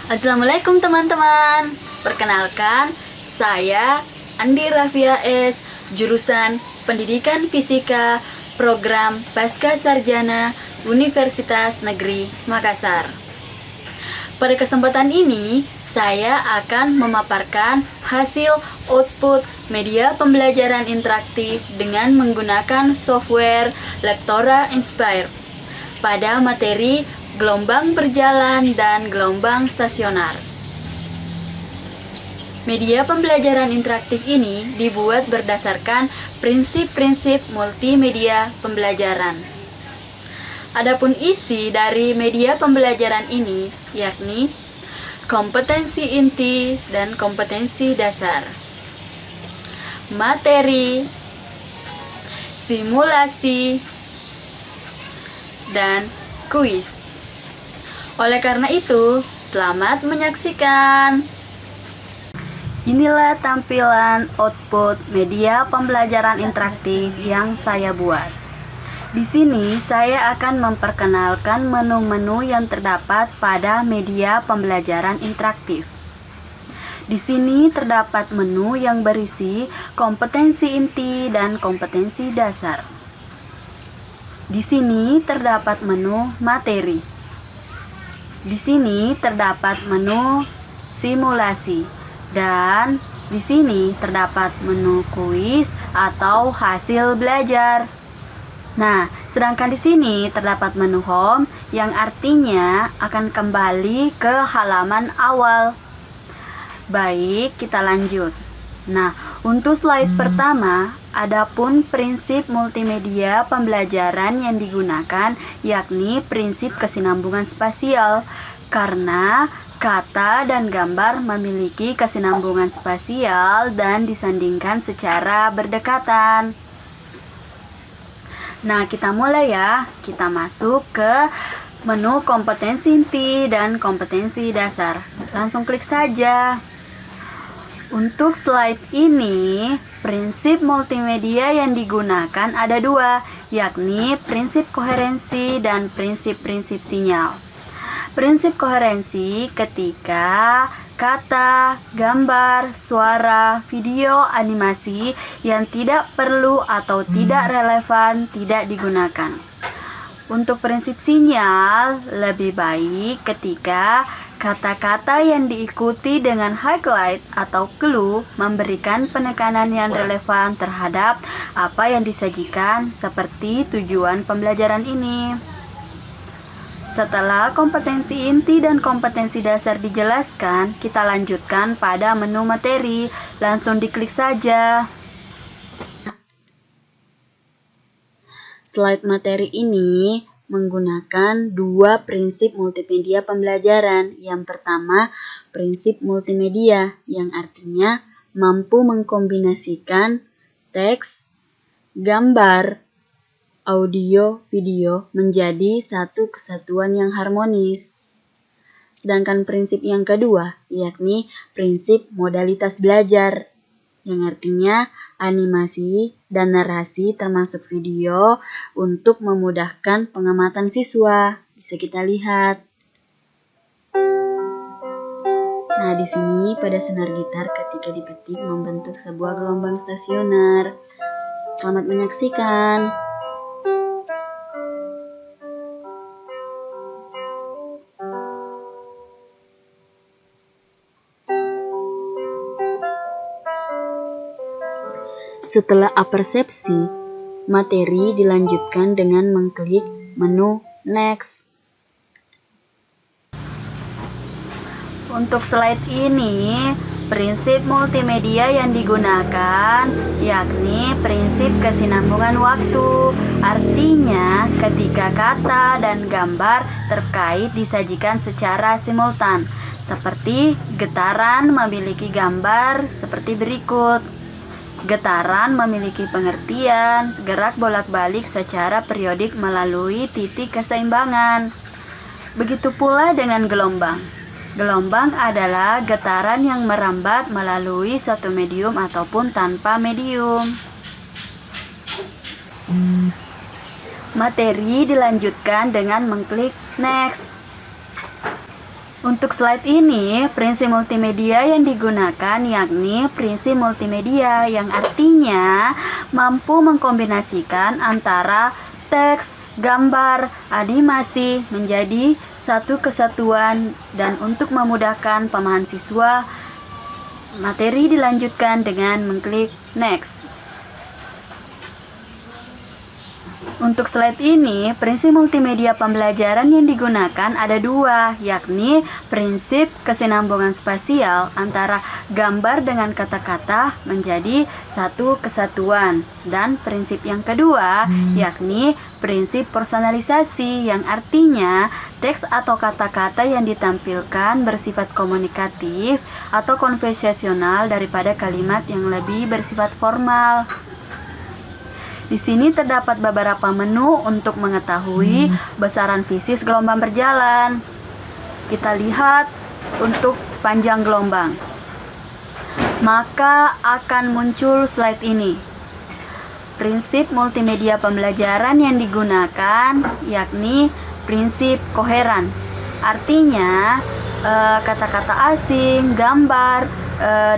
Assalamualaikum teman-teman. Perkenalkan, saya Andi Rafia S, jurusan Pendidikan Fisika, Program Pasca Sarjana Universitas Negeri Makassar. Pada kesempatan ini, saya akan memaparkan hasil output media pembelajaran interaktif dengan menggunakan software Lectora Inspire pada materi gelombang berjalan dan gelombang stasioner. Media pembelajaran interaktif ini dibuat berdasarkan prinsip-prinsip multimedia pembelajaran. Adapun isi dari media pembelajaran ini yakni kompetensi inti dan kompetensi dasar, materi, simulasi, dan kuis. Oleh karena itu, selamat menyaksikan. Inilah tampilan output media pembelajaran interaktif yang saya buat. Di sini saya akan memperkenalkan menu-menu yang terdapat pada media pembelajaran interaktif. Di sini terdapat menu yang berisi kompetensi inti dan kompetensi dasar. Di sini terdapat menu materi. Di sini terdapat menu simulasi dan di sini terdapat menu kuis atau hasil belajar. Nah, sedangkan di sini terdapat menu home yang artinya akan kembali ke halaman awal. Baik, kita lanjut. Nah, untuk slide pertama, adapun prinsip multimedia pembelajaran yang digunakan yakni prinsip kesinambungan spasial, karena kata dan gambar memiliki kesinambungan spasial dan disandingkan secara berdekatan. Nah, kita mulai ya. Kita masuk ke menu kompetensi inti dan kompetensi dasar. Langsung klik saja. Untuk slide ini, prinsip multimedia yang digunakan ada dua, yakni prinsip koherensi dan prinsip-prinsip sinyal. Prinsip koherensi ketika kata, gambar, suara, video, animasi yang tidak perlu atau tidak relevan tidak digunakan. Untuk prinsip sinyal, lebih baik ketika kata-kata yang diikuti dengan highlight atau clue memberikan penekanan yang relevan terhadap apa yang disajikan seperti tujuan pembelajaran ini. Setelah kompetensi inti dan kompetensi dasar dijelaskan, kita lanjutkan pada menu materi. Langsung diklik saja. Slide materi ini menggunakan dua prinsip multimedia pembelajaran. Yang pertama, prinsip multimedia, yang artinya mampu mengkombinasikan teks, gambar, audio, video menjadi satu kesatuan yang harmonis. Sedangkan prinsip yang kedua, yakni prinsip modalitas belajar, yang artinya animasi dan narasi termasuk video untuk memudahkan pengamatan siswa. Bisa kita lihat. Nah, di sini pada senar gitar ketika dipetik membentuk sebuah gelombang stasioner. Selamat menyaksikan. Setelah apersepsi, materi dilanjutkan dengan mengklik menu Next. Untuk slide ini, prinsip multimedia yang digunakan yakni prinsip kesinambungan waktu. Artinya, ketika kata dan gambar terkait disajikan secara simultan. Seperti getaran memiliki gambar seperti berikut. Getaran memiliki pengertian gerak bolak-balik secara periodik melalui titik keseimbangan. Begitu pula dengan gelombang. Gelombang adalah getaran yang merambat melalui satu medium ataupun tanpa medium. Materi dilanjutkan dengan mengklik Next. Untuk slide ini, prinsip multimedia yang digunakan yakni prinsip multimedia yang artinya mampu mengkombinasikan antara teks, gambar, animasi menjadi satu kesatuan dan untuk memudahkan pemahaman siswa, materi dilanjutkan dengan mengklik next. Untuk slide ini, prinsip multimedia pembelajaran yang digunakan ada dua, yakni prinsip kesinambungan spasial antara gambar dengan kata-kata menjadi satu kesatuan. Dan prinsip yang kedua, yakni prinsip personalisasi yang artinya teks atau kata-kata yang ditampilkan bersifat komunikatif atau konversasional daripada kalimat yang lebih bersifat formal. Di sini terdapat beberapa menu untuk mengetahui besaran fisis gelombang berjalan. Kita lihat untuk panjang gelombang. Maka akan muncul slide ini. Prinsip multimedia pembelajaran yang digunakan yakni prinsip koheran. Artinya kata-kata asing, gambar,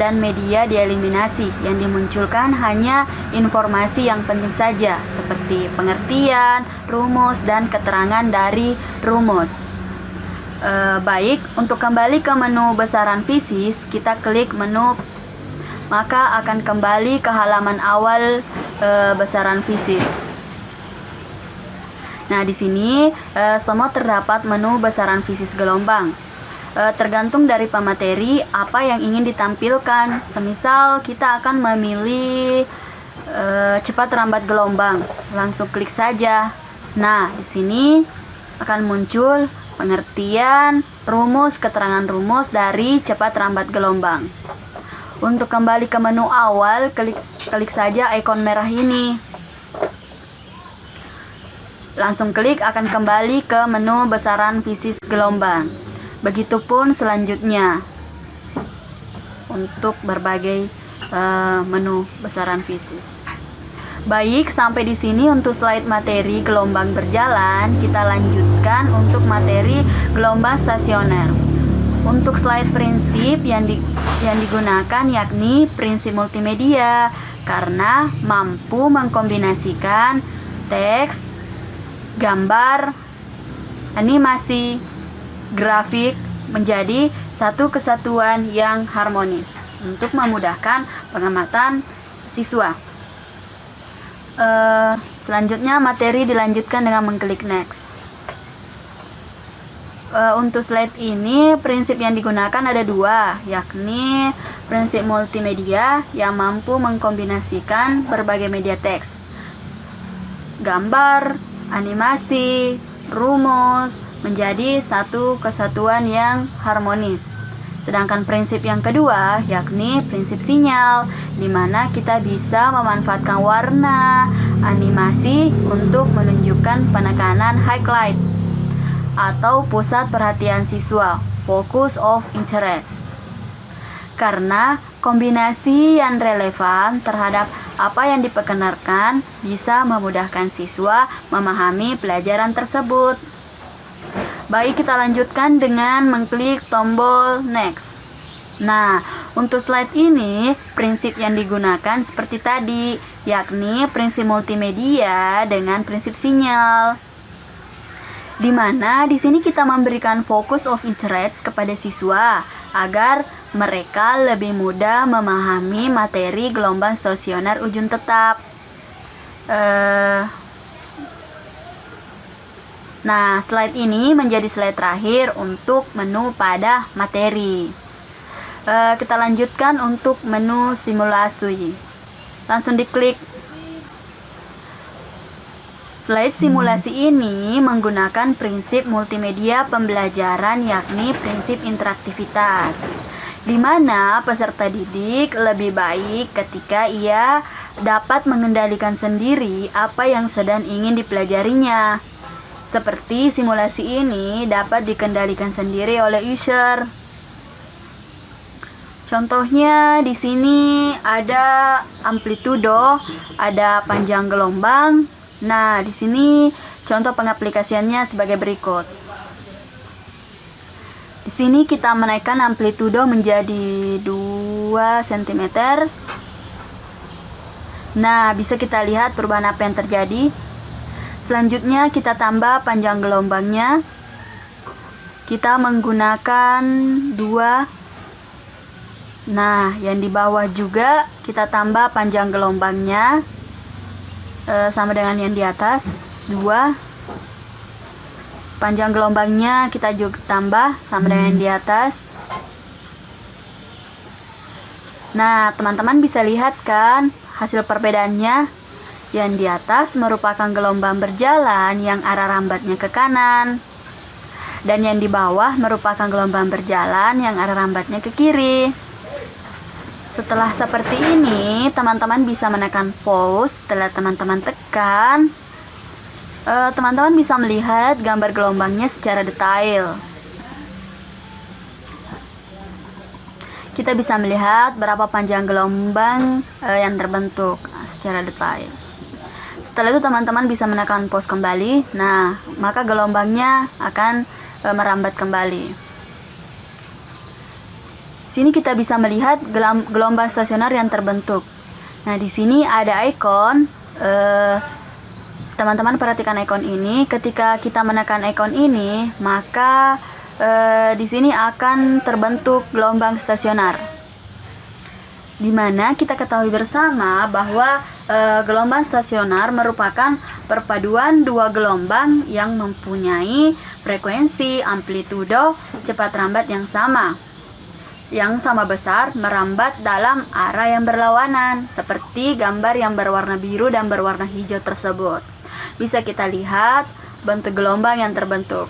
dan media dieliminasi. Yang dimunculkan hanya informasi yang penting saja, seperti pengertian, rumus, dan keterangan dari rumus. Baik, untuk kembali ke menu besaran fisis, kita klik menu, maka akan kembali ke halaman awal besaran fisis. Nah, di sini semua terdapat menu besaran fisis gelombang. Tergantung dari pemateri apa yang ingin ditampilkan. Semisal kita akan memilih cepat rambat gelombang, langsung klik saja. Nah, di sini akan muncul pengertian, rumus, keterangan rumus dari cepat rambat gelombang. Untuk kembali ke menu awal, klik saja ikon merah ini. Langsung klik akan kembali ke menu besaran fisis gelombang. Begitupun selanjutnya untuk berbagai menu besaran fisis. Baik, sampai di sini untuk slide materi gelombang berjalan. Kita lanjutkan untuk materi gelombang stasioner. Untuk slide prinsip yang digunakan yakni prinsip multimedia karena mampu mengkombinasikan teks, gambar, animasi, grafik menjadi satu kesatuan yang harmonis untuk memudahkan pengamatan siswa. Selanjutnya materi dilanjutkan dengan mengklik next. Untuk slide ini prinsip yang digunakan ada dua, yakni prinsip multimedia yang mampu mengkombinasikan berbagai media teks, gambar, animasi, rumus menjadi satu kesatuan yang harmonis. Sedangkan prinsip yang kedua yakni prinsip sinyal, di mana kita bisa memanfaatkan warna, animasi untuk menunjukkan penekanan highlight atau pusat perhatian siswa, focus of interest. Karena kombinasi yang relevan terhadap apa yang diperkenalkan bisa memudahkan siswa memahami pelajaran tersebut. Baik, kita lanjutkan dengan mengklik tombol next. Nah, untuk slide ini prinsip yang digunakan seperti tadi, yakni prinsip multimedia dengan prinsip sinyal. Di mana di sini kita memberikan focus of interest kepada siswa agar mereka lebih mudah memahami materi gelombang stasioner ujung tetap. Nah, slide ini menjadi slide terakhir untuk menu pada materi. Kita lanjutkan untuk menu simulasi. Langsung diklik. Slide simulasi ini menggunakan prinsip multimedia pembelajaran yakni prinsip interaktivitas, di mana peserta didik lebih baik ketika ia dapat mengendalikan sendiri apa yang sedang ingin dipelajarinya. Seperti simulasi ini dapat dikendalikan sendiri oleh user. Contohnya di sini ada amplitudo, ada panjang gelombang. Nah, di sini contoh pengaplikasiannya sebagai berikut. Di sini kita menaikkan amplitudo menjadi 2 cm. Nah, bisa kita lihat perubahan apa yang terjadi. Selanjutnya kita tambah panjang gelombangnya. Kita menggunakan 2. Nah, yang di bawah juga kita tambah panjang gelombangnya, sama dengan yang di atas, 2. Panjang gelombangnya kita juga tambah sama dengan yang di atas. Nah, teman-teman bisa lihat kan hasil perbedaannya. Yang di atas merupakan gelombang berjalan yang arah rambatnya ke kanan, dan yang di bawah merupakan gelombang berjalan yang arah rambatnya ke kiri. Setelah seperti ini, teman-teman bisa menekan pause. Setelah teman-teman tekan, teman-teman bisa melihat gambar gelombangnya secara detail. Kita bisa melihat berapa panjang gelombang yang terbentuk secara detail. Setelah itu teman-teman bisa menekan pause kembali. Nah, maka gelombangnya akan merambat kembali. Sini kita bisa melihat gelombang stasioner yang terbentuk. Nah, di sini ada ikon. Teman-teman perhatikan ikon ini. Ketika kita menekan ikon ini, maka di sini akan terbentuk gelombang stasioner. Dimana kita ketahui bersama bahwa gelombang stasioner merupakan perpaduan 2 gelombang yang mempunyai frekuensi, amplitudo, cepat rambat yang sama besar, merambat dalam arah yang berlawanan, seperti gambar yang berwarna biru dan berwarna hijau tersebut. Bisa kita lihat bentuk gelombang yang terbentuk.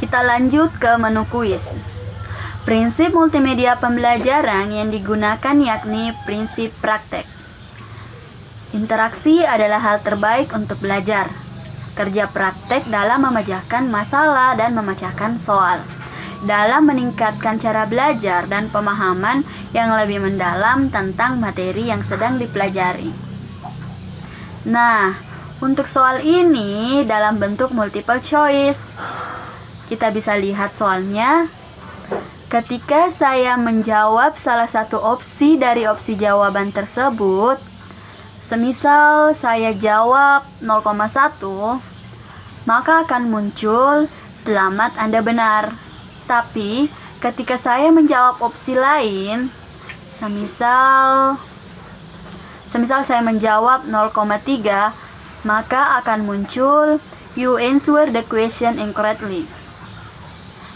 Kita lanjut ke menu kuis. Prinsip multimedia pembelajaran yang digunakan yakni prinsip praktek. Interaksi adalah hal terbaik untuk belajar. Kerja praktek dalam memecahkan masalah dan memecahkan soal, dalam meningkatkan cara belajar dan pemahaman yang lebih mendalam tentang materi yang sedang dipelajari. Nah, untuk soal ini dalam bentuk multiple choice. Kita bisa lihat soalnya. Ketika saya menjawab salah satu opsi dari opsi jawaban tersebut, semisal saya jawab 0,1, maka akan muncul selamat Anda benar. Tapi ketika saya menjawab opsi lain, semisal saya menjawab 0,3, maka akan muncul you answer the question incorrectly.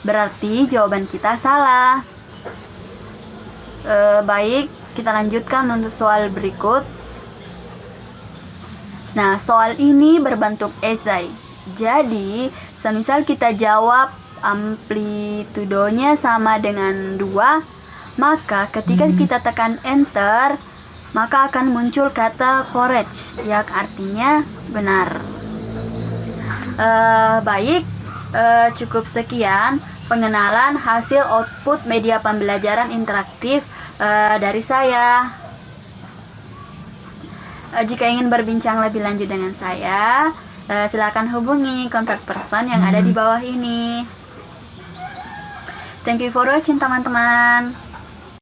Berarti jawaban kita salah. Baik, kita lanjutkan untuk soal berikut. Nah, soal ini berbentuk esai. Jadi, semisal kita jawab amplitudonya sama dengan 2, maka ketika kita tekan enter, maka akan muncul kata correct, yang artinya benar. Baik, cukup sekian pengenalan hasil output media pembelajaran interaktif dari saya. Jika ingin berbincang lebih lanjut dengan saya, silakan hubungi kontak person yang ada di bawah ini. Thank you for watching, teman-teman.